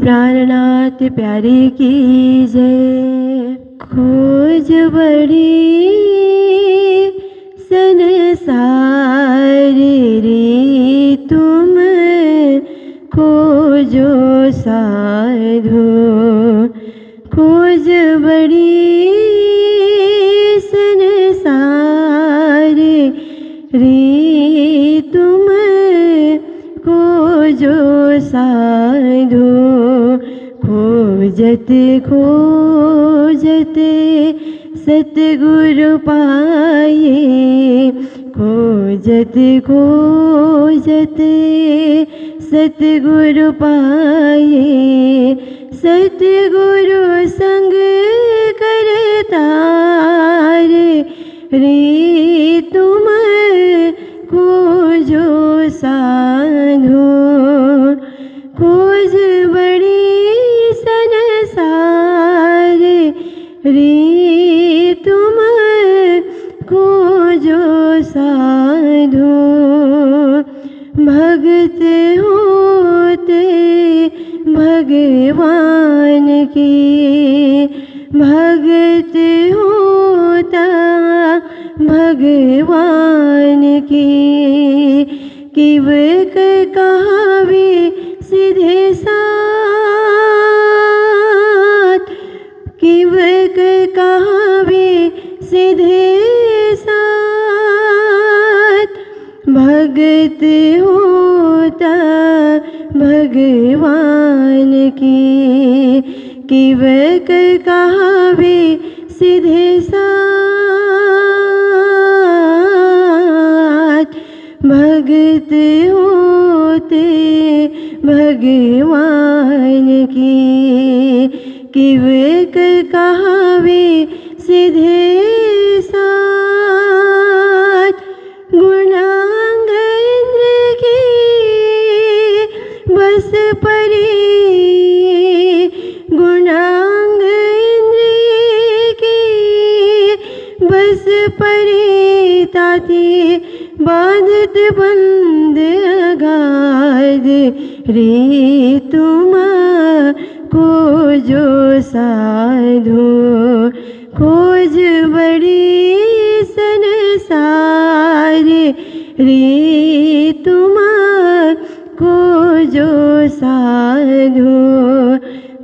प्राणनाथ प्यारे की जय। खोज बड़ी संसार रे तुम खोजो साधो। खोज बड़ी संसार रे तुम खोजो साधो। खोजत खोजत सतगुरु पाए। खोजत खोजत सतगुरु पाए। सतगुरु संग करतार रे तुम खोजो साधो। खोज बड़ी संसार रे तुम खोजो साधो। भगत होते भगवान की। भगत होता भगवान की। किव कहावे सीधे साथ। किव कहावे सीधे साथ। भगत होता भगवान की। किव कहावे सीधे साथ। भगत होते भगवान की। किव कहावे सीधे साथ। गुणांग इंद्र की बस परी। गुणांग इंद्र की बस परी ताती। बांधत बंद अगाध रे तुम खोजो साधो। खोज बड़ी संसार रे तुम खोजो साधो।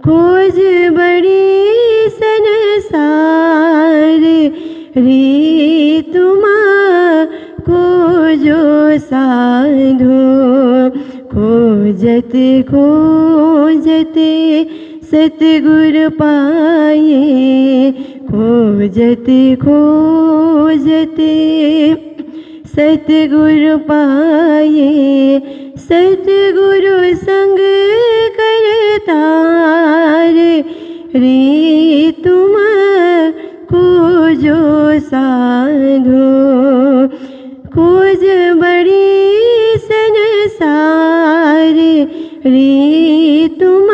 खोज बड़ी संसार रे तुम खोजो साधो। खोजत खोजत सतगुरु पाए। खोजत खोजत सतगुरु पाए। सतगुरु संग करतार रे तुम खोजो साधो। खोज बड़ी संसार रे तुम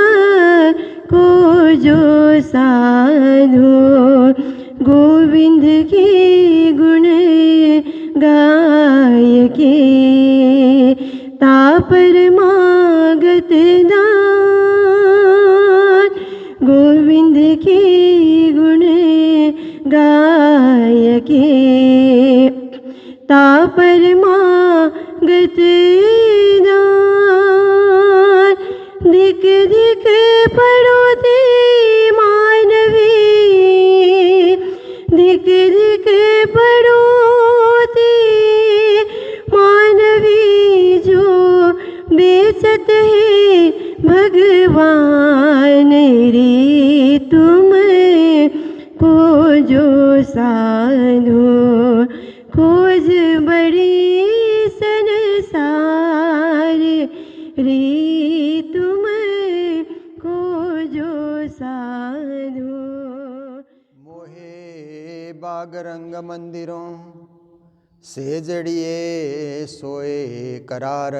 खोजो साधो। गोविंद के गुण गाय के तापर मागत दान। गोविंद के गुण गाय के तापर मागत दान। धिक धिक पड़ोते मानवी। धिक धिक पड़ोते मानवी। जो बेचत है भगवान रे तुम खोजो साधो। खोज बड़ी संसार रे तुम खोजो साधो। मोहे बाग रंग मंदिरों से जड़िए सोए करार।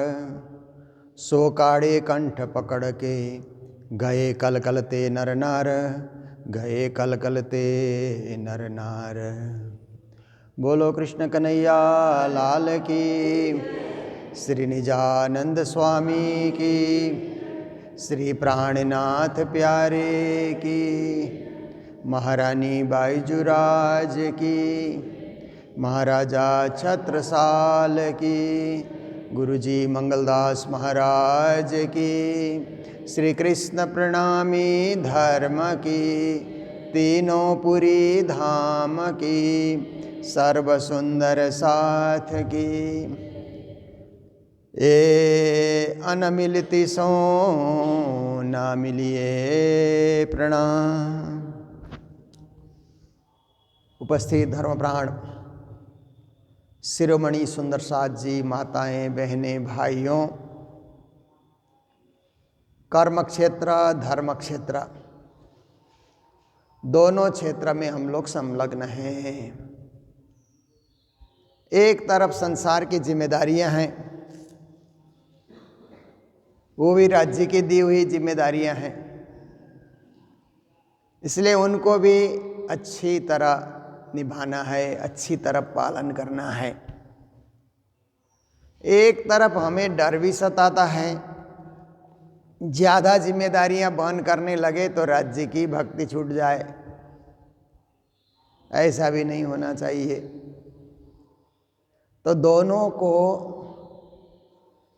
सो काड़े कंठ पकड़ के गए कलकलते नर नार। गए कलकलते नर नार। बोलो कृष्ण कन्हैया लाल की। श्री निजानंद स्वामी की। श्री प्राणनाथ प्यारे की, महारानी बाईजुराज की, महाराजा छत्रसाल की, गुरुजी मंगलदास महाराज की, श्री कृष्ण प्रणामी धर्म की, तीनों पुरी धाम की, सर्व सुंदर साथ की। ए अनमिलति सो न मिलिए प्रणाम। उपस्थित धर्मप्राण शिरोमणि सुंदर साथ जी, माताएं, बहनें, भाइयों, कर्म क्षेत्र धर्म क्षेत्र दोनों क्षेत्र में हम लोग संलग्न हैं। एक तरफ संसार की जिम्मेदारियां हैं, वो भी राज्य की दी हुई जिम्मेदारियां हैं, इसलिए उनको भी अच्छी तरह निभाना है, अच्छी तरह पालन करना है। एक तरफ हमें डर भी सताता है, ज़्यादा जिम्मेदारियां वहन करने लगे तो राज्य की भक्ति छूट जाए, ऐसा भी नहीं होना चाहिए। तो दोनों को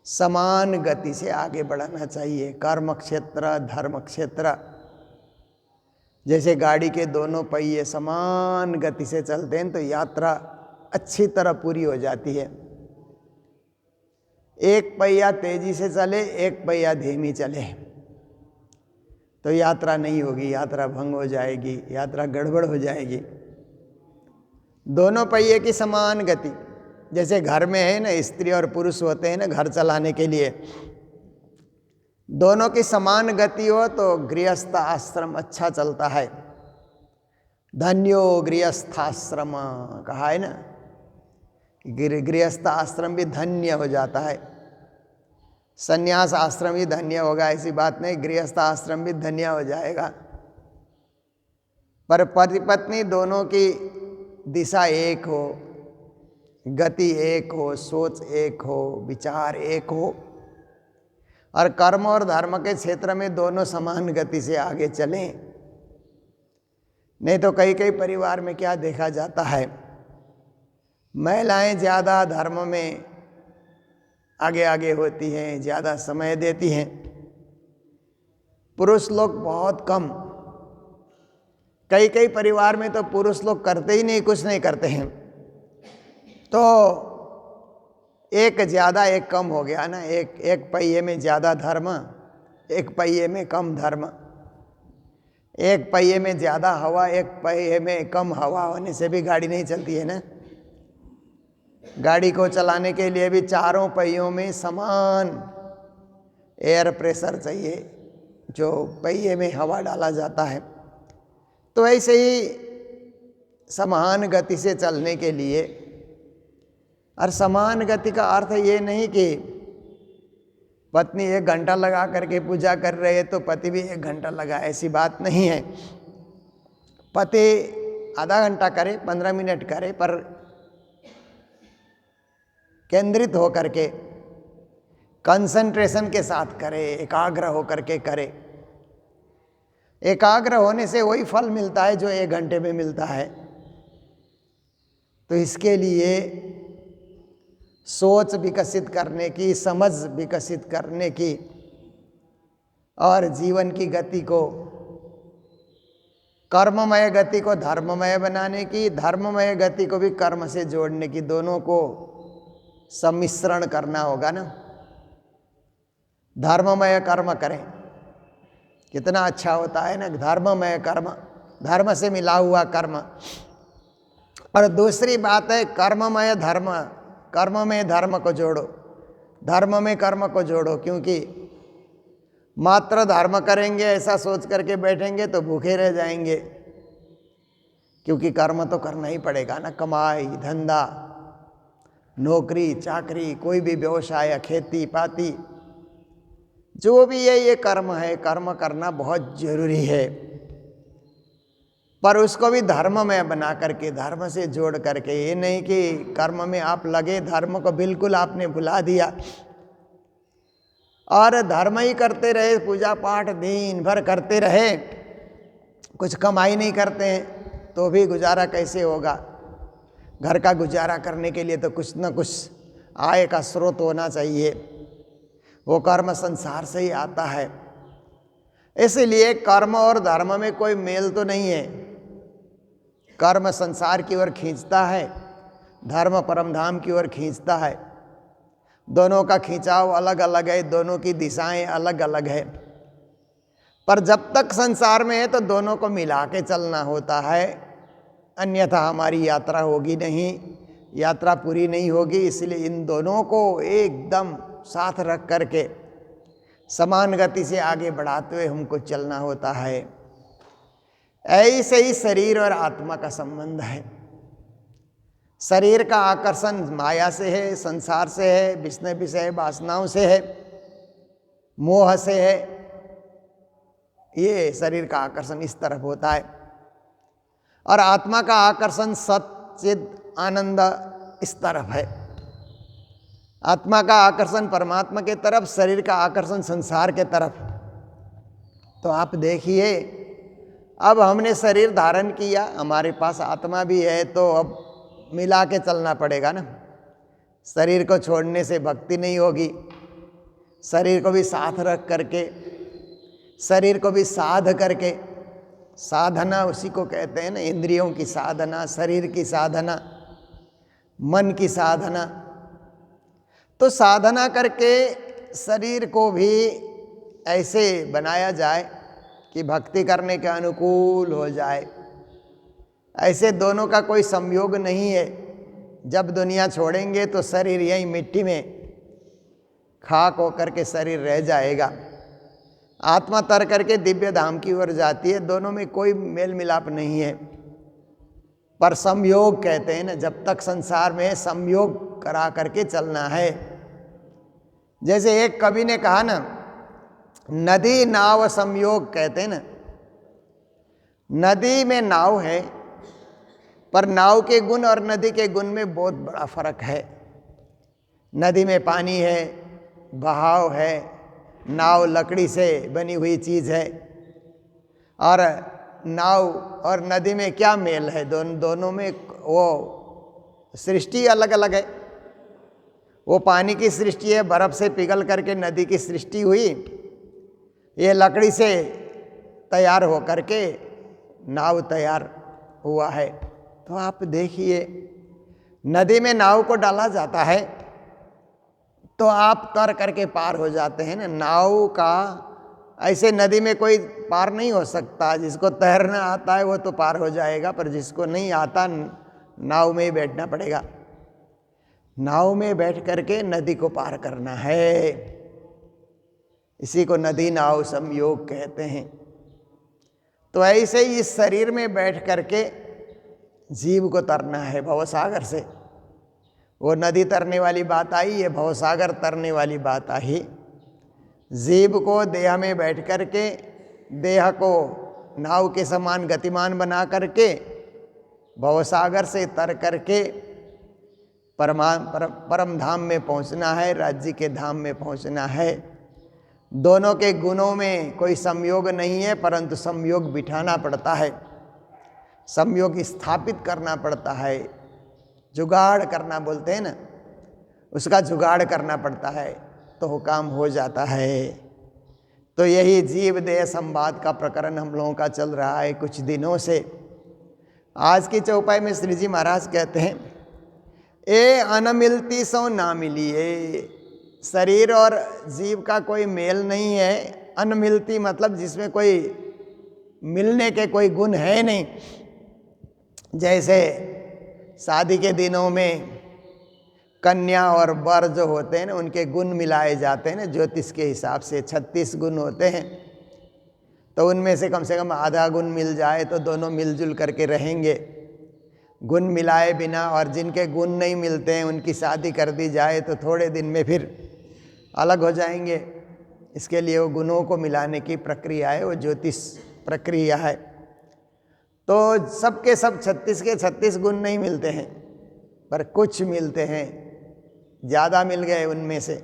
समान गति से आगे बढ़ाना चाहिए। कर्म क्षेत्र धर्म क्षेत्र, जैसे गाड़ी के दोनों पहिए समान गति से चलते हैं तो यात्रा अच्छी तरह पूरी हो जाती है। एक पहिया तेजी से चले, एक पहिया धीमी चले तो यात्रा नहीं होगी, यात्रा भंग हो जाएगी, यात्रा गड़बड़ हो जाएगी। दोनों पहिए की समान गति, जैसे घर में है ना, स्त्री और पुरुष होते हैं ना घर चलाने के लिए, दोनों की समान गति हो तो गृहस्थ आश्रम अच्छा चलता है। धन्यो गृहस्थाश्रम कहा है ना, गृहस्थ आश्रम भी धन्य हो जाता है। संन्यास आश्रम ही धन्य होगा ऐसी बात नहीं, गृहस्थ आश्रम भी धन्य हो जाएगा। पर पति पत्नी दोनों की दिशा एक हो, गति एक हो, सोच एक हो, विचार एक हो, और कर्म और धर्म के क्षेत्र में दोनों समान गति से आगे चलें। नहीं तो कई कई परिवार में क्या देखा जाता है, महिलाएं ज़्यादा धर्म में आगे आगे होती हैं, ज़्यादा समय देती हैं, पुरुष लोग बहुत कम। कई कई परिवार में तो पुरुष लोग करते ही नहीं, कुछ नहीं करते हैं। तो एक ज़्यादा एक कम हो गया ना, एक पहिए में ज़्यादा धर्म, एक पहिए में कम धर्म। एक पहिए में ज़्यादा हवा, एक पहिए में कम हवा होने से भी गाड़ी नहीं चलती है ना। गाड़ी को चलाने के लिए भी चारों पहियों में समान एयर प्रेशर चाहिए, जो पहिए में हवा डाला जाता है। तो ऐसे ही समान गति से चलने के लिए, और समान गति का अर्थ ये नहीं कि पत्नी 1 घंटा लगा करके पूजा कर रहे है तो पति भी 1 घंटा लगा, ऐसी बात नहीं है। पति आधा घंटा करे, 15 मिनट करे, पर केंद्रित होकर के, कंसंट्रेशन के साथ करे, एकाग्र होकर के करे। एकाग्र होने से वही फल मिलता है जो 1 घंटे में मिलता है। तो इसके लिए सोच विकसित करने की, समझ विकसित करने की, और जीवन की गति को, कर्ममय गति को धर्ममय बनाने की, धर्ममय गति को भी कर्म से जोड़ने की, दोनों को सम्मिश्रण करना होगा ना। धर्ममय कर्म करें, कितना अच्छा होता है ना, धर्ममय कर्म, धर्म से मिला हुआ कर्म। और दूसरी बात है कर्ममय धर्म, कर्म में धर्म को जोड़ो, धर्म में कर्म को जोड़ो। क्योंकि मात्र धर्म करेंगे ऐसा सोच करके बैठेंगे तो भूखे रह जाएंगे, क्योंकि कर्म तो करना ही पड़ेगा ना। कमाई धंधा, नौकरी चाकरी, कोई भी व्यवसाय, खेती पाती, जो भी है ये कर्म है, कर्म करना बहुत जरूरी है। पर उसको भी धर्म में बना करके, धर्म से जोड़ करके, ये नहीं कि कर्म में आप लगे, धर्म को बिल्कुल आपने भुला दिया, और धर्म ही करते रहे, पूजा पाठ दिन भर करते रहे, कुछ कमाई नहीं करते हैं तो भी गुजारा कैसे होगा? घर का गुजारा करने के लिए तो कुछ न कुछ आय का स्रोत होना चाहिए। वो कर्म संसार से ही आता है। इसलिए कर्म और धर्म में कोई मेल तो नहीं है। कर्म संसार की ओर खींचता है, धर्म परम धाम की ओर खींचता है। दोनों का खिंचाव अलग अलग है, दोनों की दिशाएं अलग अलग है। पर जब तक संसार में है तो दोनों को मिला के चलना होता है, अन्यथा हमारी यात्रा होगी नहीं, यात्रा पूरी नहीं होगी। इसलिए इन दोनों को एकदम साथ रख करके समान गति से आगे बढ़ाते हुए हमको चलना होता है। ऐसे ही शरीर और आत्मा का संबंध है। शरीर का आकर्षण माया से है, संसार से है, विषय विषय वासनाओं से है, मोह से है। ये शरीर का आकर्षण इस तरफ होता है। और आत्मा का आकर्षण सच्चिद आनंद इस तरफ है। आत्मा का आकर्षण परमात्मा के तरफ, शरीर का आकर्षण संसार के तरफ। तो आप देखिए, अब हमने शरीर धारण किया, हमारे पास आत्मा भी है, तो अब मिला के चलना पड़ेगा ना। शरीर को छोड़ने से भक्ति नहीं होगी। शरीर को भी साथ रख करके, शरीर को भी साध करके, साधना उसी को कहते हैं ना, इंद्रियों की साधना, शरीर की साधना, मन की साधना। तो साधना करके शरीर को भी ऐसे बनाया जाए कि भक्ति करने के अनुकूल हो जाए। ऐसे दोनों का कोई संयोग नहीं है। जब दुनिया छोड़ेंगे तो शरीर यहीं मिट्टी में खाक होकर के शरीर रह जाएगा। आत्मा तर करके दिव्य धाम की ओर जाती है। दोनों में कोई मेल मिलाप नहीं है, पर संयोग कहते हैं ना। जब तक संसार में संयोग करा करके चलना है। जैसे एक कवि ने कहा ना, नदी नाव संयोग कहते हैं ना। नदी में नाव है, पर नाव के गुण और नदी के गुण में बहुत बड़ा फर्क है। नदी में पानी है, बहाव है, नाव लकड़ी से बनी हुई चीज़ है। और नाव और नदी में क्या मेल है? दोनों में वो सृष्टि अलग अलग है। वो पानी की सृष्टि है, बर्फ़ से पिघल करके नदी की सृष्टि हुई। ये लकड़ी से तैयार हो करके नाव तैयार हुआ है। तो आप देखिए, नदी में नाव को डाला जाता है तो आप तर करके पार हो जाते हैं ना। नाव का ऐसे नदी में कोई पार नहीं हो सकता। जिसको तैरना आता है वो तो पार हो जाएगा, पर जिसको नहीं आता नाव में ही बैठना पड़ेगा। नाव में बैठ करके नदी को पार करना है। इसी को नदी नाव संयोग कहते हैं। तो ऐसे ही इस शरीर में बैठ करके जीव को तरना है भवसागर से। वो नदी तरने वाली बात आई, ये भवसागर तरने वाली बात आई। जीव को देह में बैठ करके, देह को नाव के समान गतिमान बना करके भवसागर से तर करके परम धाम में पहुंचना है, राज्य के धाम में पहुंचना है। दोनों के गुणों में कोई संयोग नहीं है, परंतु संयोग बिठाना पड़ता है, संयोग स्थापित करना पड़ता है। जुगाड़ करना बोलते हैं ना, उसका जुगाड़ करना पड़ता है तो वो काम हो जाता है। तो यही जीव देह संवाद का प्रकरण हम लोगों का चल रहा है कुछ दिनों से। आज की चौपाई में श्री जी महाराज कहते हैं, ए अन मिलती सो ना मिलिए। शरीर और जीव का कोई मेल नहीं है। अन मिलती मतलब जिसमें कोई मिलने के कोई गुण है नहीं। जैसे शादी के दिनों में कन्या और वर जो होते हैं ना, उनके गुण मिलाए जाते हैं ना ज्योतिष के हिसाब से। 36 गुण होते हैं, तो उनमें से कम आधा गुण मिल जाए तो दोनों मिलजुल करके रहेंगे। गुण मिलाए बिना और जिनके गुण नहीं मिलते हैं उनकी शादी कर दी जाए तो थोड़े दिन में फिर अलग हो जाएंगे। इसके लिए वो गुणों को मिलाने की प्रक्रिया है, वो ज्योतिष प्रक्रिया है। तो सबके सब 36 के 36 गुण नहीं मिलते हैं, पर कुछ मिलते हैं, ज़्यादा मिल गए उनमें से।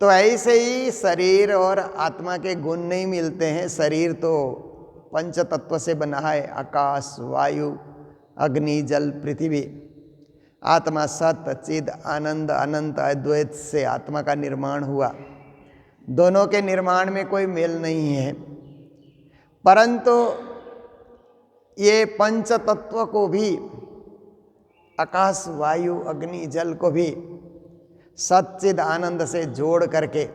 तो ऐसे ही शरीर और आत्मा के गुण नहीं मिलते हैं। शरीर तो पंच तत्व से बना है, आकाश, वायु, अग्नि, जल, पृथ्वी। आत्मा सत, चिद, आनंद, अनंत, अद्वैत से आत्मा का निर्माण हुआ। दोनों के निर्माण में कोई मेल नहीं है, परंतु ये पंच तत्व को भी, आकाश, वायु, अग्नि, जल को भी सच्चिद आनंद से जोड़ करके,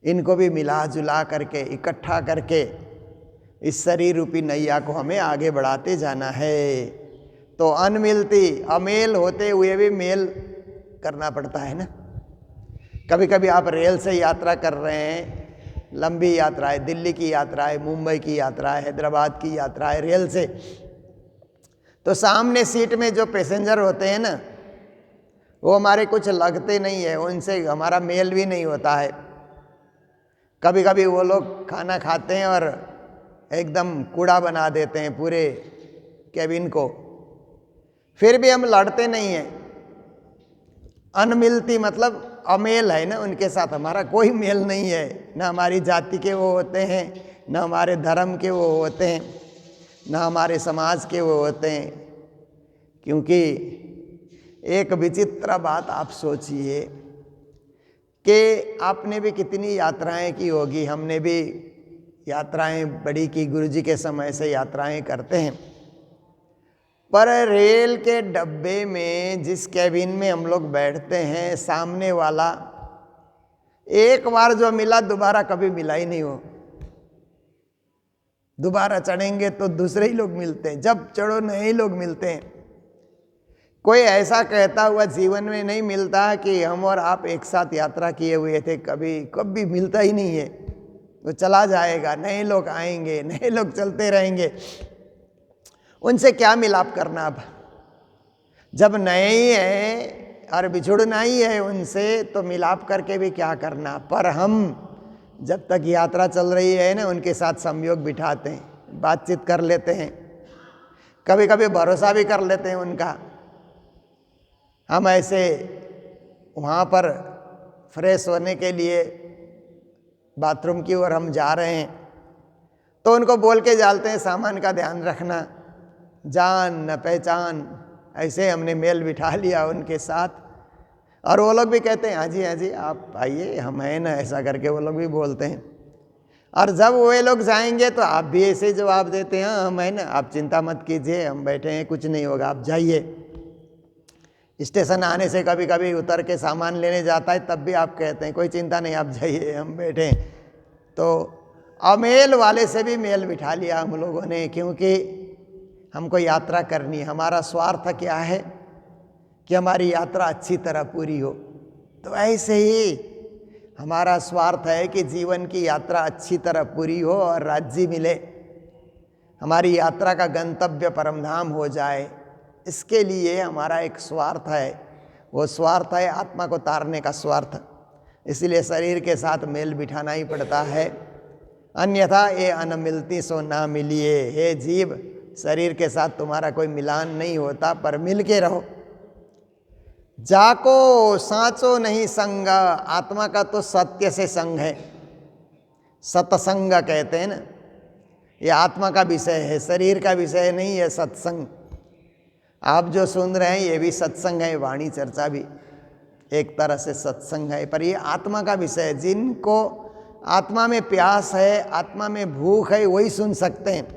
इनको भी मिला जुला करके, इकट्ठा करके इस शरीर रूपी नैया को हमें आगे बढ़ाते जाना है। तो अनमिलती, अमेल होते हुए भी मेल करना पड़ता है ना। कभी कभी आप रेल से यात्रा कर रहे हैं, लंबी यात्रा है, दिल्ली की यात्रा है, मुंबई की यात्रा है, हैदराबाद की यात्रा है रेल से, तो सामने सीट में जो पैसेंजर होते हैं ना, वो हमारे कुछ लगते नहीं है, उनसे हमारा मेल भी नहीं होता है। कभी कभी वो लोग खाना खाते हैं और एकदम कूड़ा बना देते हैं पूरे कैबिन को, फिर भी हम लड़ते नहीं हैं। अनमिलती मतलब अमेल है ना, उनके साथ हमारा कोई मेल नहीं है। ना हमारी जाति के वो होते हैं, ना हमारे धर्म के वो होते हैं, ना हमारे समाज के वो होते हैं। क्योंकि एक विचित्र बात आप सोचिए कि आपने भी कितनी यात्राएं की होगी, हमने भी यात्राएं बड़ी की, गुरुजी के समय से यात्राएं करते हैं। पर रेल के डब्बे में जिस कैबिन में हम लोग बैठते हैं, सामने वाला एक बार जो मिला दोबारा कभी मिला ही नहीं हो। दोबारा चढ़ेंगे तो दूसरे ही लोग मिलते हैं, जब चढ़ो नए ही लोग मिलते हैं। कोई ऐसा कहता हुआ जीवन में नहीं मिलता कि हम और आप एक साथ यात्रा किए हुए थे, कभी मिलता ही नहीं है। वो चला जाएगा, नए लोग आएंगे, नए लोग चलते रहेंगे। उनसे क्या मिलाप करना? अब जब नए ही हैं और बिछुड़ना ही है उनसे, तो मिलाप करके भी क्या करना। पर हम जब तक यात्रा चल रही है ना, उनके साथ संयोग बिठाते हैं, बातचीत कर लेते हैं, कभी कभी भरोसा भी कर लेते हैं उनका। हम ऐसे वहाँ पर फ्रेश होने के लिए बाथरूम की ओर हम जा रहे हैं, तो उनको बोल के जाते हैं सामान का ध्यान रखना, जान न पहचान, ऐसे हमने मेल बिठा लिया उनके साथ। और वो लोग भी कहते हैं हाँ जी आप आइए, हम हैं ना, ऐसा करके वो लोग भी बोलते हैं। और जब वे लोग जाएंगे तो आप भी ऐसे जवाब देते हैं, हाँ हम हैं ना, आप चिंता मत कीजिए, हम बैठे हैं, कुछ नहीं होगा, आप जाइए। स्टेशन आने से कभी कभी उतर के सामान लेने जाता है, तब भी आप कहते हैं कोई चिंता नहीं, आप जाइए, हम बैठे हैं। तो अमेल वाले से भी मेल बिठा लिया हम लोगों ने, क्योंकि हमको यात्रा करनी है। हमारा स्वार्थ क्या है कि हमारी यात्रा अच्छी तरह पूरी हो। तो ऐसे ही हमारा स्वार्थ है कि जीवन की यात्रा अच्छी तरह पूरी हो और राज्य मिले, हमारी यात्रा का गंतव्य परमधाम हो जाए। इसके लिए हमारा एक स्वार्थ है, वो स्वार्थ है आत्मा को तारने का स्वार्थ। इसलिए शरीर के साथ मेल बिठाना ही पड़ता है, अन्यथा ये अनमिलती सो ना मिलिए। हे जीव, शरीर के साथ तुम्हारा कोई मिलान नहीं होता, पर मिल के रहो। जाको साँचो नहीं संग, आत्मा का तो सत्य से संग है, सत्संग कहते हैं ना, ये आत्मा का विषय है, शरीर का विषय नहीं है सत्संग। आप जो सुन रहे हैं ये भी सत्संग है, वाणी चर्चा भी एक तरह से सत्संग है, पर ये आत्मा का विषय है। जिनको आत्मा में प्यास है, आत्मा में भूख है, वही सुन सकते हैं।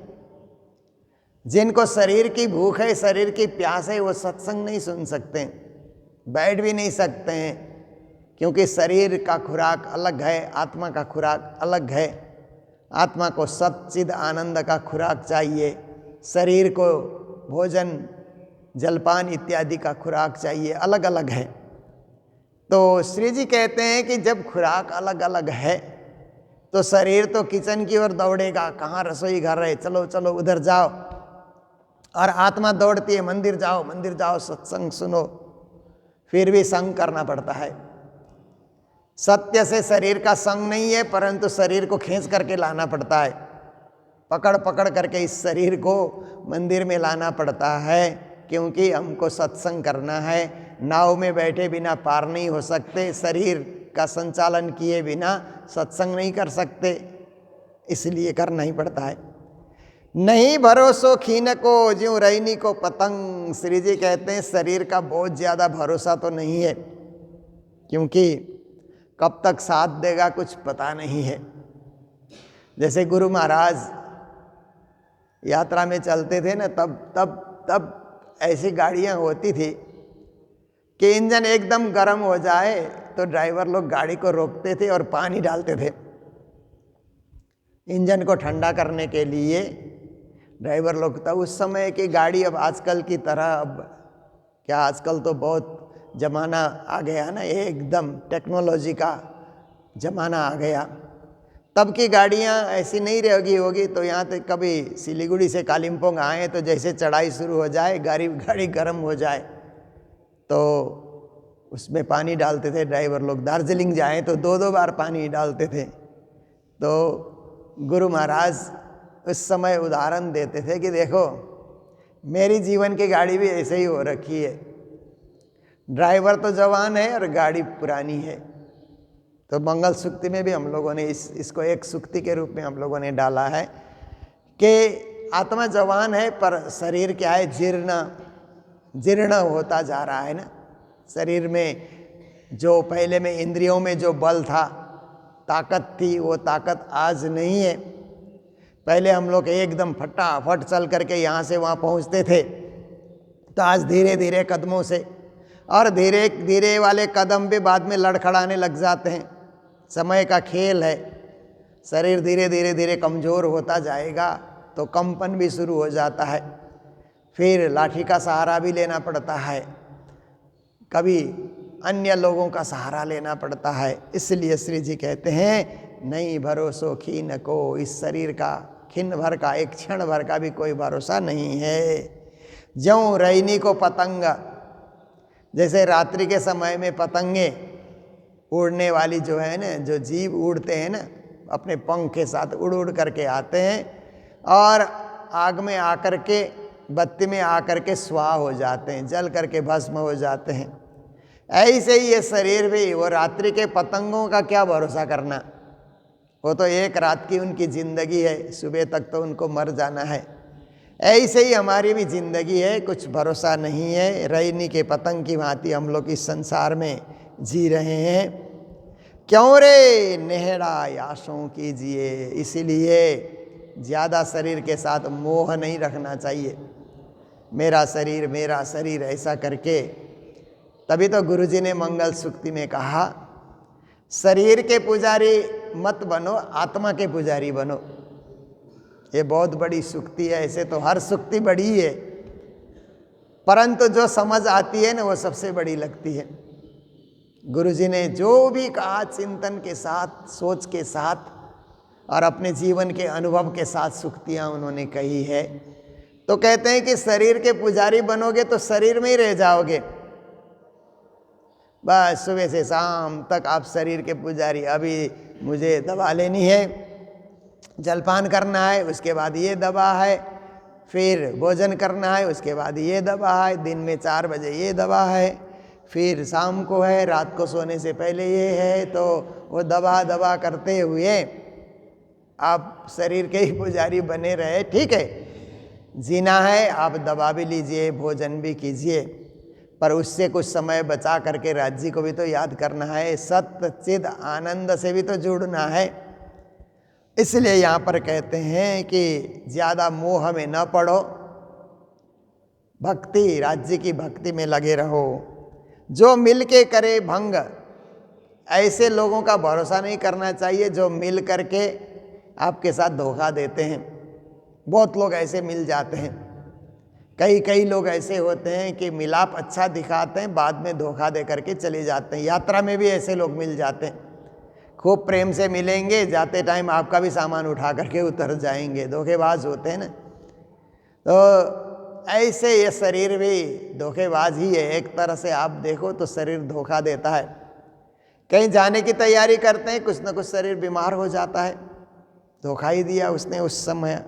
जिनको शरीर की भूख है, शरीर की प्यास है, वो सत्संग नहीं सुन सकते, बैठ भी नहीं सकते हैं, क्योंकि शरीर का खुराक अलग है, आत्मा का खुराक अलग है। आत्मा को सच्चिद आनंद का खुराक चाहिए, शरीर को भोजन जलपान इत्यादि का खुराक चाहिए, अलग अलग है। तो श्री जी कहते हैं कि जब खुराक अलग अलग है तो शरीर तो किचन की ओर दौड़ेगा, कहाँ रसोई घर है, चलो चलो उधर जाओ, और आत्मा दौड़ती है मंदिर जाओ, मंदिर जाओ, सत्संग सुनो। फिर भी संग करना पड़ता है। सत्य से शरीर का संग नहीं है, परंतु शरीर को खींच करके लाना पड़ता है, पकड़ पकड़ करके इस शरीर को मंदिर में लाना पड़ता है, क्योंकि हमको सत्संग करना है। नाव में बैठे बिना पार नहीं हो सकते, शरीर का संचालन किए बिना सत्संग नहीं कर सकते, इसलिए करना ही पड़ता है। नहीं भरोसो खीन को ज्यों रैनी को पतंग। श्री जी कहते हैं शरीर का बहुत ज़्यादा भरोसा तो नहीं है, क्योंकि कब तक साथ देगा कुछ पता नहीं है। जैसे गुरु महाराज यात्रा में चलते थे ना, तब ऐसी गाड़ियां होती थी कि इंजन एकदम गर्म हो जाए तो ड्राइवर लोग गाड़ी को रोकते थे और पानी डालते थे इंजन को ठंडा करने के लिए। ड्राइवर लोग, तब उस समय की गाड़ी अब आजकल की तरह, अब क्या आजकल तो बहुत ज़माना आ गया ना, एकदम टेक्नोलॉजी का ज़माना आ गया। तब की गाड़ियाँ ऐसी नहीं रहेगी होगी। तो यहाँ तक कभी सिलीगुड़ी से कालिम्पोंग आए तो जैसे चढ़ाई शुरू हो जाए, गाड़ी गर्म हो जाए तो उसमें पानी डालते थे ड्राइवर लोग। दार्जिलिंग जाए तो 2-2 बार पानी डालते थे। तो गुरु महाराज उस समय उदाहरण देते थे कि देखो मेरी जीवन की गाड़ी भी ऐसे ही हो रखी है, ड्राइवर तो जवान है और गाड़ी पुरानी है। तो मंगल सूक्ति में भी हम लोगों ने इसको एक सूक्ति के रूप में हम लोगों ने डाला है कि आत्मा जवान है पर शरीर क्या है, जीर्ण होता जा रहा है ना। शरीर में जो पहले में इंद्रियों में जो बल था, ताकत थी, वो ताकत आज नहीं है। पहले हम लोग एकदम फटाफट चल करके यहाँ से वहाँ पहुँचते थे, तो आज धीरे धीरे कदमों से, और धीरे धीरे वाले कदम भी बाद में लड़खड़ाने लग जाते हैं। समय का खेल है। शरीर धीरे धीरे कमज़ोर होता जाएगा तो कंपन भी शुरू हो जाता है, फिर लाठी का सहारा भी लेना पड़ता है, कभी अन्य लोगों का सहारा लेना पड़ता है। इसलिए श्री जी कहते हैं नहीं भरोसो खीन को, इस शरीर का खिन भर का, एक क्षण भर का भी कोई भरोसा नहीं है। ज्यों रैनी को पतंग, जैसे रात्रि के समय में पतंगे उड़ने वाली जो है ना, जो जीव उड़ते हैं ना, अपने पंख के साथ उड़ करके आते हैं और आग में आकर के, बत्ती में आकर के स्वाह हो जाते हैं, जल करके भस्म हो जाते हैं। ऐसे ही ये शरीर भी, वो रात्रि के पतंगों का क्या भरोसा करना, वो तो एक रात की उनकी ज़िंदगी है, सुबह तक तो उनको मर जाना है। ऐसे ही हमारी भी ज़िंदगी है, कुछ भरोसा नहीं है। रैनी के पतंग की भांति हम लोग इस संसार में जी रहे हैं। क्यों रे नेहड़ा यासों कीजिए, इसीलिए ज़्यादा शरीर के साथ मोह नहीं रखना चाहिए। मेरा शरीर ऐसा करके, तभी तो गुरुजी ने मंगल सूक्ति में कहा शरीर के पुजारी मत बनो, आत्मा के पुजारी बनो। ये बहुत बड़ी सूक्ति है। ऐसे तो हर सूक्ति बड़ी है, परंतु जो समझ आती है ना वो सबसे बड़ी लगती है। गुरुजी ने जो भी कहा चिंतन के साथ, सोच के साथ और अपने जीवन के अनुभव के साथ सूक्तियाँ उन्होंने कही है। तो कहते हैं कि शरीर के पुजारी बनोगे तो शरीर में ही रह जाओगे, बस सुबह से शाम तक आप शरीर के पुजारी। अभी मुझे दवा लेनी है, जलपान करना है, उसके बाद ये दवा है, फिर भोजन करना है, उसके बाद ये दवा है, दिन में 4 बजे ये दवा है, फिर शाम को है, रात को सोने से पहले ये है। तो वो दवा करते हुए आप शरीर के ही पुजारी बने रहे। ठीक है, जीना है, आप दवा भी लीजिए, भोजन भी कीजिए, पर उससे कुछ समय बचा करके राज्य को भी तो याद करना है, सत्य चिद आनंद से भी तो जुड़ना है। इसलिए यहाँ पर कहते हैं कि ज़्यादा मोह में न पड़ो, भक्ति, राज्य की भक्ति में लगे रहो। जो मिल के करे भंग, ऐसे लोगों का भरोसा नहीं करना चाहिए जो मिल करके आपके साथ धोखा देते हैं। बहुत लोग ऐसे मिल जाते हैं, कई लोग ऐसे होते हैं कि मिलाप अच्छा दिखाते हैं, बाद में धोखा दे करके चले जाते हैं। यात्रा में भी ऐसे लोग मिल जाते हैं, खूब प्रेम से मिलेंगे, जाते टाइम आपका भी सामान उठा करके उतर जाएंगे, धोखेबाज होते हैं ना। तो ऐसे ये शरीर भी धोखेबाज ही है। एक तरह से आप देखो तो शरीर धोखा देता है। कहीं जाने की तैयारी करते हैं, कुछ ना कुछ शरीर बीमार हो जाता है, धोखा ही दिया उसने उस समय।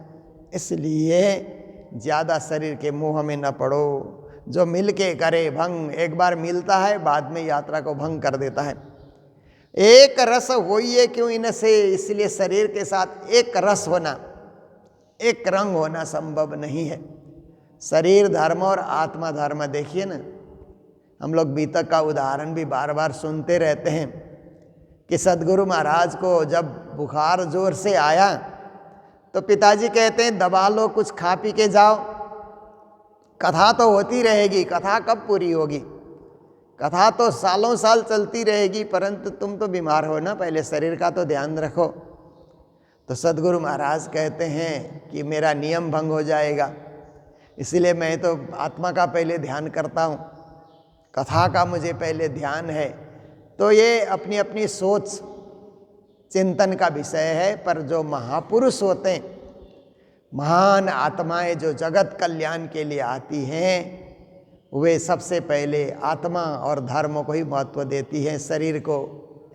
इसलिए ज़्यादा शरीर के मोह में न पड़ो। जो मिल के करे भंग, एक बार मिलता है बाद में यात्रा को भंग कर देता है। एक रस होइए क्यों इनसे, इसलिए शरीर के साथ एक रस होना, एक रंग होना संभव नहीं है। शरीर धर्म और आत्मा धर्म, देखिए ना, हम लोग बीतक का उदाहरण भी बार बार सुनते रहते हैं कि सदगुरु महाराज को जब बुखार जोर से आया तो पिताजी कहते हैं दबा लो, कुछ खा पी के जाओ, कथा तो होती रहेगी, कथा कब पूरी होगी, कथा तो सालों साल चलती रहेगी, परंतु तुम तो बीमार हो ना, पहले शरीर का तो ध्यान रखो। तो सदगुरु महाराज कहते हैं कि मेरा नियम भंग हो जाएगा, इसलिए मैं तो आत्मा का पहले ध्यान करता हूँ, कथा का मुझे पहले ध्यान है। तो ये अपनी अपनी सोच चिंतन का विषय है, पर जो महापुरुष होते हैं, महान आत्माएं जो जगत कल्याण के लिए आती हैं, वे सबसे पहले आत्मा और धर्म को ही महत्व देती हैं, शरीर को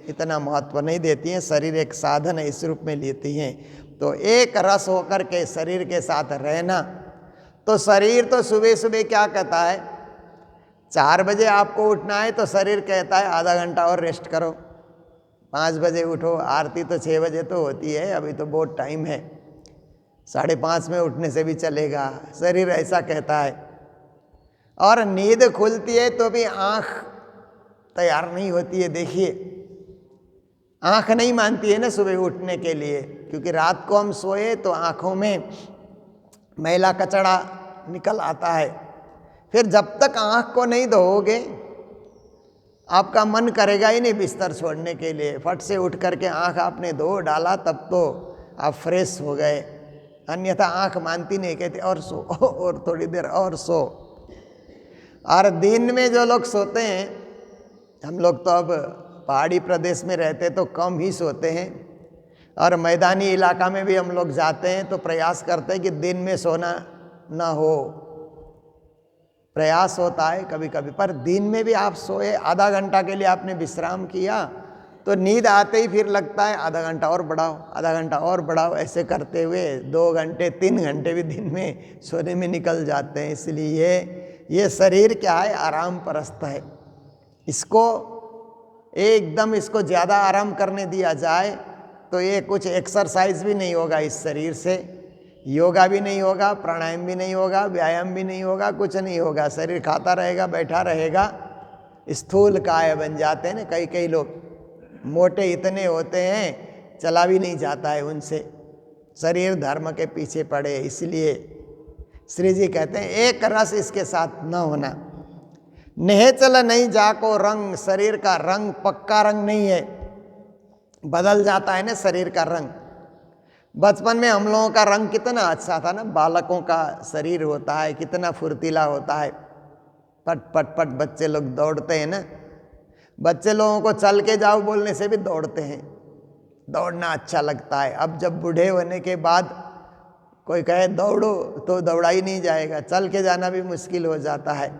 इतना महत्व नहीं देती हैं। शरीर एक साधन है, इस रूप में लेती हैं। तो एक रस होकर के शरीर के साथ रहना, तो शरीर तो सुबह सुबह क्या कहता है, 4 बजे आपको उठना है तो शरीर कहता है आधा घंटा और रेस्ट करो, 5 बजे उठो, आरती तो 6 बजे तो होती है, अभी तो बहुत टाइम है, 5:30 में उठने से भी चलेगा, शरीर ऐसा कहता है। और नींद खुलती है तो भी आँख तैयार नहीं होती है। देखिए, आँख नहीं मानती है ना सुबह उठने के लिए, क्योंकि रात को हम सोए तो आँखों में मैला कचड़ा निकल आता है। फिर जब तक आँख को नहीं धोओगे आपका मन करेगा ही नहीं बिस्तर छोड़ने के लिए। फट से उठ करके आँख आपने धो डाला तब तो आप फ्रेश हो गए, अन्यथा आँख मानती नहीं, कहते और सो और थोड़ी देर और सो। और दिन में जो लोग सोते हैं, हम लोग तो अब पहाड़ी प्रदेश में रहते तो कम ही सोते हैं, और मैदानी इलाका में भी हम लोग जाते हैं तो प्रयास करते हैं कि दिन में सोना ना हो, प्रयास होता है कभी कभी, पर दिन में भी आप सोए, आधा घंटा के लिए आपने विश्राम किया तो नींद आते ही फिर लगता है आधा घंटा और बढ़ाओ, आधा घंटा और बढ़ाओ, ऐसे करते हुए 2 घंटे 3 घंटे भी दिन में सोने में निकल जाते हैं। इसलिए ये शरीर क्या है, आराम परस्त है, इसको एकदम इसको ज़्यादा आराम करने दिया जाए तो ये कुछ एक्सरसाइज भी नहीं होगा इस शरीर से, योगा भी नहीं होगा, प्राणायाम भी नहीं होगा, व्यायाम भी नहीं होगा, कुछ नहीं होगा। शरीर खाता रहेगा, बैठा रहेगा, स्थूल काय बन जाते हैं ना। कई कई लोग मोटे इतने होते हैं चला भी नहीं जाता है उनसे, शरीर धर्म के पीछे पड़े। इसलिए श्री जी कहते हैं एक रस इसके साथ न होना। नेह चल नहीं जाको रंग, शरीर का रंग पक्का रंग नहीं है, बदल जाता है ना शरीर का रंग। बचपन में हम लोगों का रंग कितना अच्छा था ना, बालकों का शरीर होता है कितना फुर्तीला होता है, पट पट पट बच्चे लोग दौड़ते हैं ना। बच्चे लोगों को चल के जाओ बोलने से भी दौड़ते हैं, दौड़ना अच्छा लगता है। अब जब बूढ़े होने के बाद कोई कहे दौड़ो तो दौड़ा ही नहीं जाएगा, चल के जाना भी मुश्किल हो जाता है।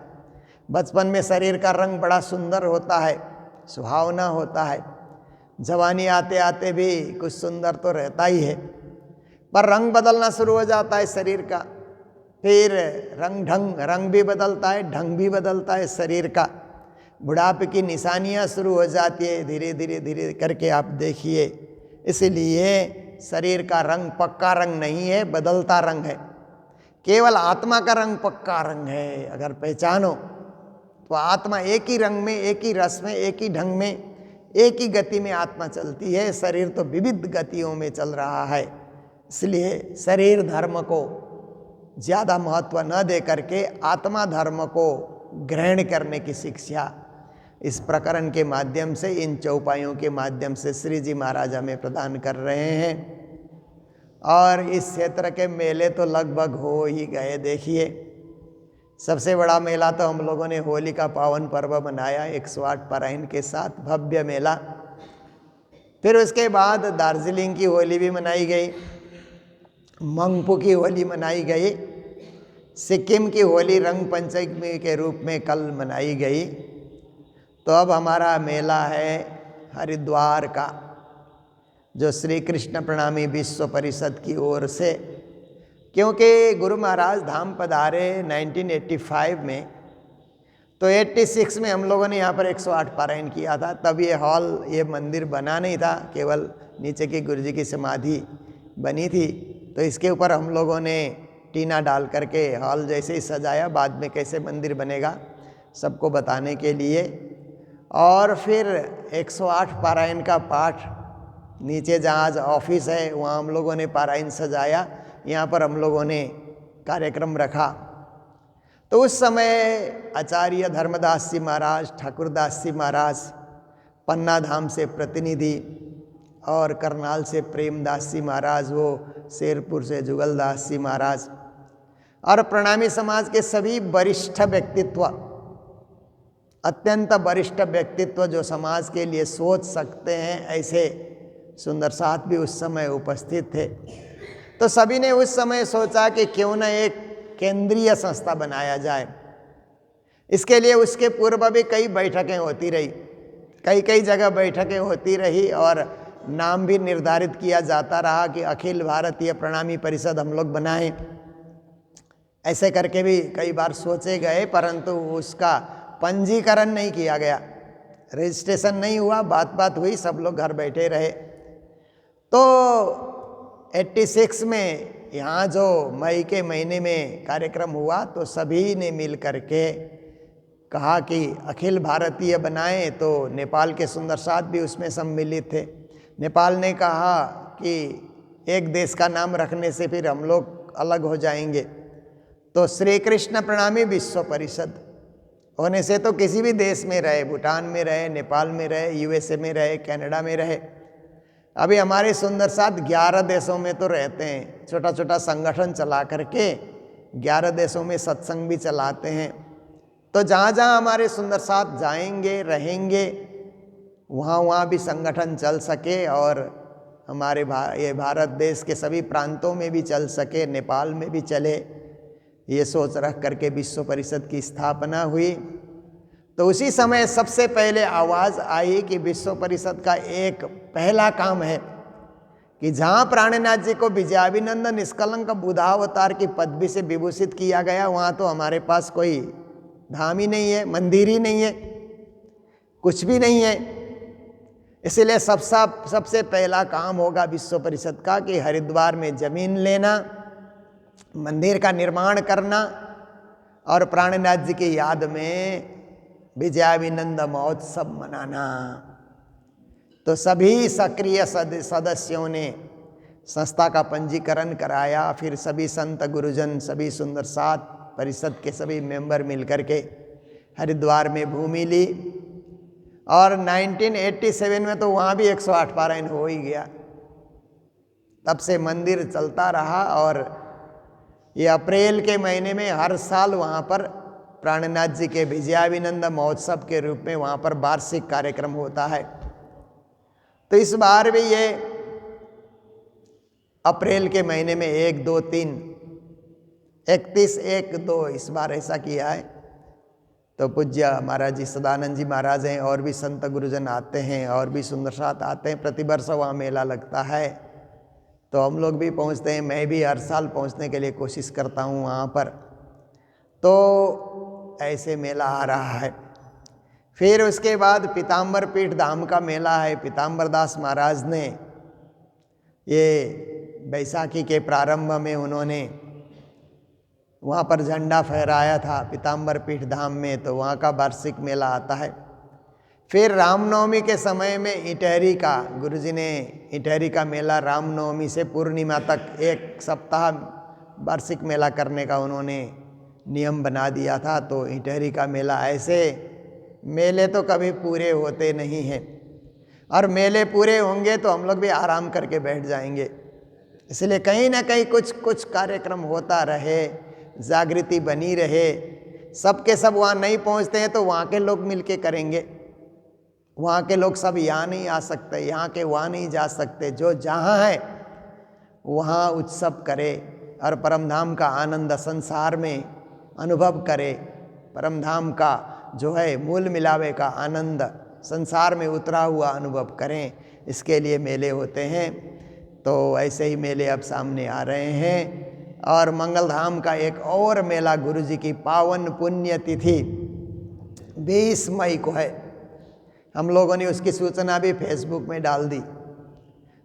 बचपन में शरीर का रंग बड़ा सुंदर होता है, सुहावना होता है, जवानी आते आते भी कुछ सुंदर तो रहता ही है, पर रंग बदलना शुरू हो जाता है शरीर का। फिर रंग भी बदलता है, ढंग भी बदलता है शरीर का। बुढ़ापे की निशानियां शुरू हो जाती है धीरे धीरे धीरे करके, आप देखिए। इसलिए शरीर का रंग पक्का रंग नहीं है, बदलता रंग है। केवल आत्मा का रंग पक्का रंग है। अगर पहचानो तो आत्मा एक ही रंग में, एक ही रस में, एक ही ढंग में, एक ही गति में आत्मा चलती है। शरीर तो विविध गतियों में चल रहा है। इसलिए शरीर धर्म को ज़्यादा महत्व न दे करके आत्मा धर्म को ग्रहण करने की शिक्षा इस प्रकरण के माध्यम से, इन चौपाइयों के माध्यम से श्री जी महाराज हमें प्रदान कर रहे हैं। और इस क्षेत्र के मेले तो लगभग हो ही गए। देखिए, सबसे बड़ा मेला तो हम लोगों ने होली का पावन पर्व मनाया 108 पारायण के साथ, भव्य मेला। फिर उसके बाद दार्जिलिंग की होली भी मनाई गई, मंगपू की होली मनाई गई, सिक्किम की होली रंग पंचमी के रूप में कल मनाई गई। तो अब हमारा मेला है हरिद्वार का, जो श्री कृष्ण प्रणामी विश्व परिषद की ओर से, क्योंकि गुरु महाराज धाम पधारे 1985 में, तो 86 में हम लोगों ने यहाँ पर 108 पारायण किया था। तब ये हॉल, ये मंदिर बना नहीं था, केवल नीचे की गुरुजी की समाधि बनी थी। तो इसके ऊपर हम लोगों ने टीना डाल करके हॉल जैसे ही सजाया, बाद में कैसे मंदिर बनेगा सबको बताने के लिए। और फिर 108 पारायण का पाठ नीचे जहाँ ऑफिस है वहाँ हम लोगों ने पारायण सजाया, यहाँ पर हम लोगों ने कार्यक्रम रखा। तो उस समय आचार्य धर्मदास जी महाराज, ठाकुरदास जी महाराज, पन्ना धाम से प्रतिनिधि और करनाल से प्रेमदास जी महाराज, वो शेरपुर से जुगलदास जी महाराज और प्रणामी समाज के सभी वरिष्ठ व्यक्तित्व, अत्यंत वरिष्ठ व्यक्तित्व जो समाज के लिए सोच सकते हैं, ऐसे सुंदर साथ भी उस समय उपस्थित थे। तो सभी ने उस समय सोचा कि क्यों न एक केंद्रीय संस्था बनाया जाए। इसके लिए उसके पूर्व भी कई बैठकें होती रही, कई जगह बैठकें होती रही और नाम भी निर्धारित किया जाता रहा कि अखिल भारतीय प्रणामी परिषद हम लोग बनाएं। ऐसे करके भी कई बार सोचे गए, परंतु उसका पंजीकरण नहीं किया गया, रजिस्ट्रेशन नहीं हुआ, बात हुई, सब लोग घर बैठे रहे। तो 86 में यहाँ जो मई के महीने में कार्यक्रम हुआ तो सभी ने मिल करके कहा कि अखिल भारतीय बनाएं। तो नेपाल के सुंदर साथ भी उसमें सम्मिलित थे। नेपाल ने कहा कि एक देश का नाम रखने से फिर हम लोग अलग हो जाएंगे, तो श्री कृष्ण प्रणामी विश्व परिषद होने से तो किसी भी देश में रहे, भूटान में रहे, नेपाल में रहे, यूएसए में रहे, कनाडा में रहे, अभी हमारे सुंदर साथ 11 देशों में तो रहते हैं। छोटा छोटा संगठन चला करके 11 देशों में सत्संग भी चलाते हैं। तो जहाँ जहाँ हमारे सुंदर साथ जाएंगे, रहेंगे, वहाँ भी संगठन चल सके और हमारे ये भारत देश के सभी प्रांतों में भी चल सके, नेपाल में भी चले, ये सोच रख करके विश्व परिषद की स्थापना हुई। तो उसी समय सबसे पहले आवाज़ आई कि विश्व परिषद का एक पहला काम है कि जहाँ प्राणनाथ जी को विजयाभिनंद निष्कलंक बुधावतार की पदवी से विभूषित किया गया, वहाँ तो हमारे पास कोई धाम ही नहीं है, मंदिर ही नहीं है, कुछ भी नहीं है। इसलिए सबसे पहला काम होगा विश्व परिषद का कि हरिद्वार में जमीन लेना, मंदिर का निर्माण करना और प्राणनाथ जी की याद में विजयाभिनंद महोत्सव मनाना। तो सभी सक्रिय सदस्यों ने संस्था का पंजीकरण कराया। फिर सभी संत गुरुजन, सभी सुंदर साथ परिषद के सभी मेंबर मिलकर के हरिद्वार में भूमि ली और 1987 में तो वहाँ भी 108 पारायण हो ही गया। तब से मंदिर चलता रहा और ये अप्रैल के महीने में हर साल वहाँ पर प्राणनाथ जी के विजयाभिनंद महोत्सव के रूप में वहाँ पर वार्षिक कार्यक्रम होता है। तो इस बार भी ये अप्रैल के महीने में 1, 2, 3, 31, 1, 2 इस बार ऐसा किया है। तो पूज्य महाराज जी सदानंद जी महाराज हैं और भी संत गुरुजन आते हैं और भी सुंदर साथ आते हैं। प्रतिवर्ष वहाँ मेला लगता है तो हम लोग भी पहुँचते हैं। मैं भी हर साल पहुँचने के लिए कोशिश करता हूँ वहाँ पर। तो ऐसे मेला आ रहा है। फिर उसके बाद पीताम्बर पीठ धाम का मेला है। पीताम्बर दास महाराज ने ये बैसाखी के प्रारंभ में उन्होंने वहाँ पर झंडा फहराया था पीताम्बर पीठ धाम में, तो वहाँ का वार्षिक मेला आता है। फिर रामनवमी के समय में इटहरी का, गुरुजी ने इटहरी का मेला रामनवमी से पूर्णिमा तक 1 सप्ताह वार्षिक मेला करने का उन्होंने नियम बना दिया था। तो इटहरी का मेला, ऐसे मेले तो कभी पूरे होते नहीं हैं और मेले पूरे होंगे तो हम लोग भी आराम करके बैठ जाएंगे। इसलिए कहीं ना कहीं कुछ कार्यक्रम होता रहे, जागृति बनी रहे। सबके सब वहाँ नहीं पहुँचते हैं तो वहाँ के लोग मिलके करेंगे। वहाँ के लोग सब यहाँ नहीं आ सकते, यहाँ के वहाँ नहीं जा सकते। जो जहाँ है वहाँ उत्सव करे और परमधाम का आनंद संसार में अनुभव करे। परमधाम का जो है मूल मिलावे का आनंद संसार में उतरा हुआ अनुभव करें, इसके लिए मेले होते हैं। तो ऐसे ही मेले अब सामने आ रहे हैं। और मंगलधाम का एक और मेला, गुरुजी की पावन पुण्य तिथि 20 मई को है। हम लोगों ने उसकी सूचना भी फेसबुक में डाल दी।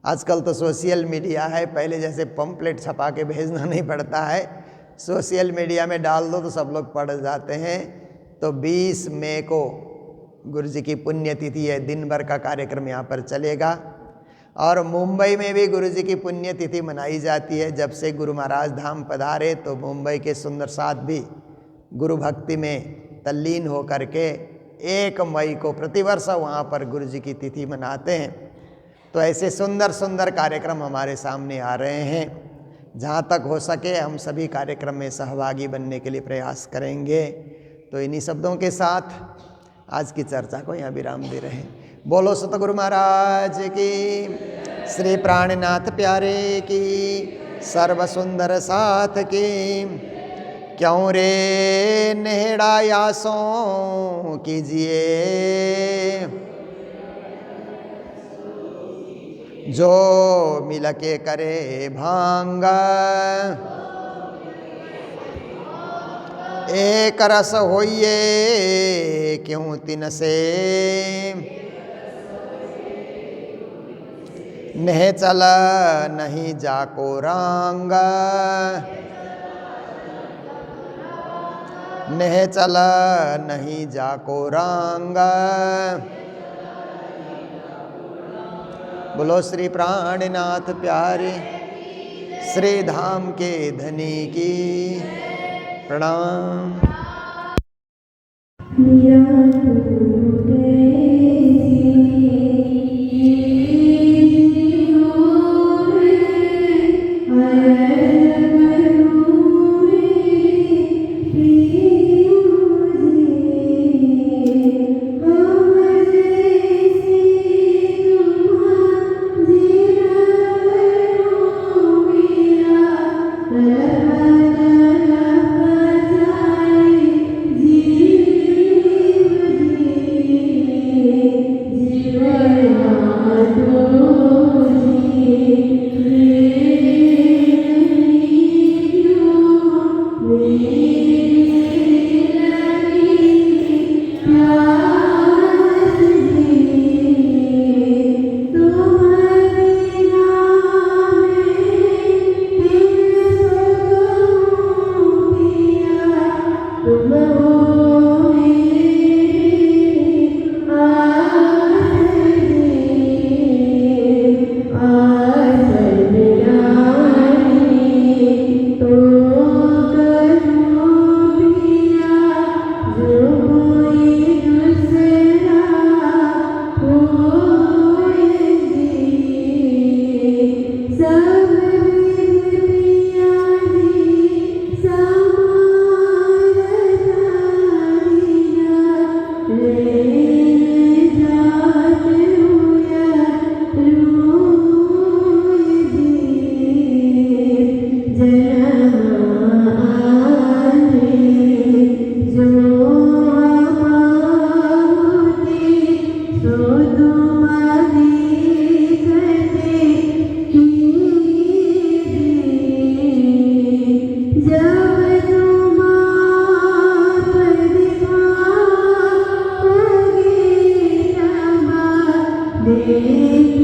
आजकल तो सोशल मीडिया है, पहले जैसे पंपलेट छपा के भेजना नहीं पड़ता है, सोशल मीडिया में डाल दो तो सब लोग पढ़ जाते हैं। तो 20 मई को गुरु जी की पुण्यतिथि है, दिन भर का कार्यक्रम यहाँ पर चलेगा। और मुंबई में भी गुरु जी की पुण्यतिथि मनाई जाती है। जब से गुरु महाराज धाम पधारे तो मुंबई के सुंदर साथ भी गुरु भक्ति में तल्लीन होकर के 1 मई को प्रतिवर्ष वहाँ पर गुरु जी की तिथि मनाते हैं। तो ऐसे सुंदर सुंदर कार्यक्रम हमारे सामने आ रहे हैं। जहाँ तक हो सके हम सभी कार्यक्रम में सहभागी बनने के लिए प्रयास करेंगे। तो इन्हीं शब्दों के साथ आज की चर्चा को यहाँ विराम दे रहे हैं। बोलो सतगुरु महाराज की, श्री प्राणनाथ प्यारे की, सर्व सुंदर साथ की। क्यों रे नेहड़ा यासों कीजिए, जो मिल के करे भांगा। एक रस होइए क्यों तिन से, नेह चल नहीं जाको रांगा। नेह चल नहीं जाको रांगा। बोलो श्री प्राणनाथ प्यारे, श्री धाम के धनी की प्रणाम। देवी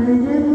पर